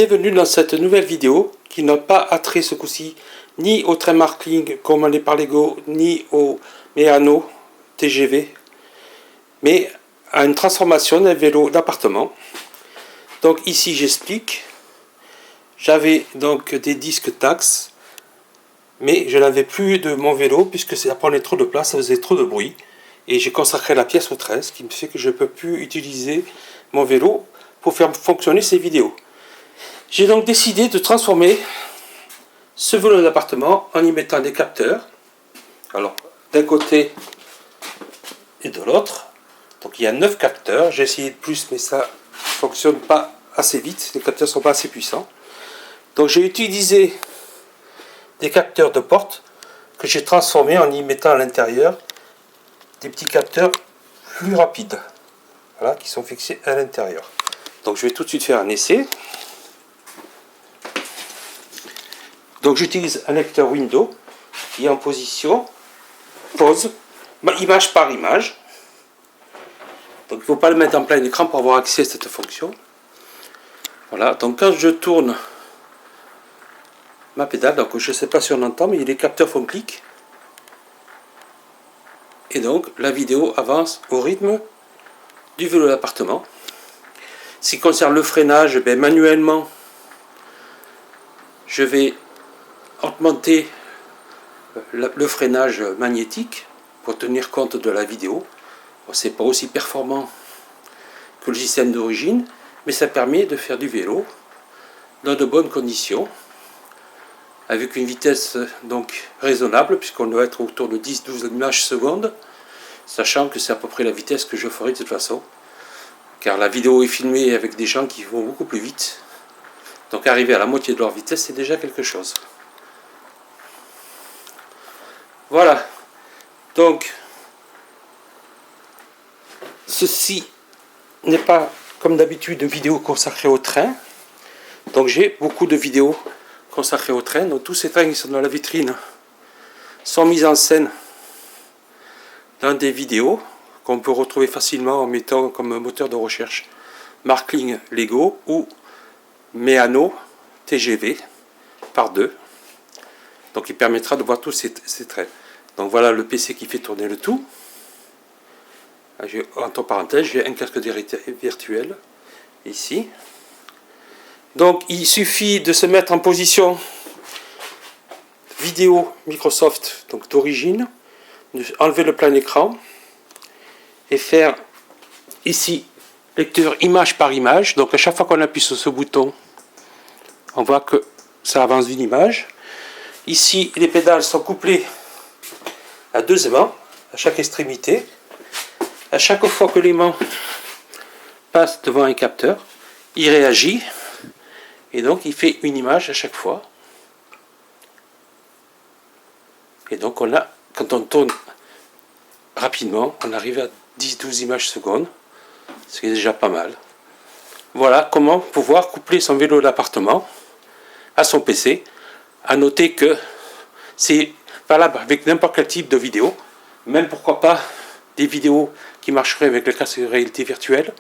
Bienvenue dans cette nouvelle vidéo qui n'a pas attrait ce coup-ci ni au train Markling commandé par Lego ni au Meano TGV, mais à une transformation d'un vélo d'appartement. Donc ici j'explique. J'avais donc des disques Tacx, mais je n'avais plus de mon vélo puisque ça prenait trop de place, ça faisait trop de bruit. Et j'ai consacré la pièce au train, ce qui me fait que je ne peux plus utiliser mon vélo pour faire fonctionner ces vidéos. J'ai donc décidé de transformer ce vélo d'appartement en y mettant des capteurs. Alors, d'un côté et de l'autre. Donc il y a 9 capteurs. J'ai essayé de plus, mais ça ne fonctionne pas assez vite. Les capteurs ne sont pas assez puissants. Donc j'ai utilisé des capteurs de porte que j'ai transformés en y mettant à l'intérieur des petits capteurs plus rapides. Voilà, qui sont fixés à l'intérieur. Donc je vais tout de suite faire un essai. Donc j'utilise un lecteur Windows qui est en position pause, image par image. Donc il ne faut pas le mettre en plein écran pour avoir accès à cette fonction. Voilà, donc quand je tourne ma pédale, donc je ne sais pas si on entend, mais les capteurs font clic. Et donc la vidéo avance au rythme du vélo d'appartement. Ce qui concerne le freinage, manuellement, je vais augmenter le freinage magnétique pour tenir compte de la vidéo. Bon, c'est pas aussi performant que le système d'origine, mais ça permet de faire du vélo dans de bonnes conditions, avec une vitesse donc raisonnable, puisqu'on doit être autour de 10-12 images secondes, sachant que c'est à peu près la vitesse que je ferai de toute façon, car la vidéo est filmée avec des gens qui vont beaucoup plus vite, donc arriver à la moitié de leur vitesse, c'est déjà quelque chose. Voilà, donc ceci n'est pas comme d'habitude une vidéo consacrée au train, donc j'ai beaucoup de vidéos consacrées au train, donc tous ces trains qui sont dans la vitrine sont mis en scène dans des vidéos qu'on peut retrouver facilement en mettant comme moteur de recherche Markling Lego ou Meano TGV par 2. Donc il permettra de voir tous ces trains. Donc voilà le PC qui fait tourner le tout. Entre parenthèses, j'ai un casque virtuel ici. Donc il suffit de se mettre en position vidéo Microsoft, donc d'origine, enlever le plein écran et faire ici lecteur image par image. Donc à chaque fois qu'on appuie sur ce bouton, on voit que ça avance d'une image. Ici, les pédales sont couplées à 2 aimants à chaque extrémité. À chaque fois que l'aimant passe devant un capteur, il réagit et donc il fait une image à chaque fois. Et donc on a, quand on tourne rapidement, on arrive à 10-12 images secondes, ce qui est déjà pas mal. Voilà comment pouvoir coupler son vélo d'appartement à son PC. À noter que c'est valable avec n'importe quel type de vidéo, même pourquoi pas des vidéos qui marcheraient avec le casque de réalité virtuelle,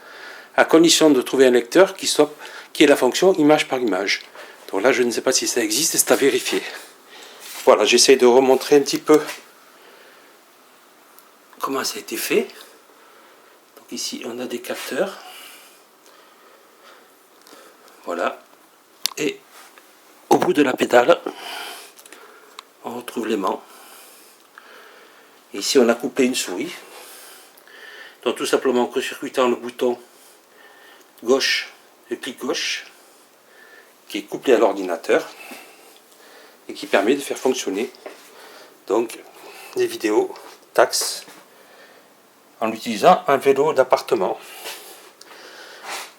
à condition de trouver un lecteur qui ait la fonction image par image. Donc là je ne sais pas si ça existe, c'est à vérifier. Voilà, j'essaie de remontrer un petit peu comment ça a été fait. Donc ici on a des capteurs. Voilà. Et au bout de la pédale, on retrouve l'aimant. Ici on a couplé une souris. Donc tout simplement en court-circuitant le bouton gauche, le clic gauche, qui est couplé à l'ordinateur et qui permet de faire fonctionner donc des vidéos Tacx en utilisant un vélo d'appartement.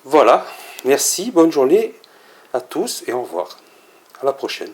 Voilà, merci, bonne journée à tous et au revoir. À la prochaine.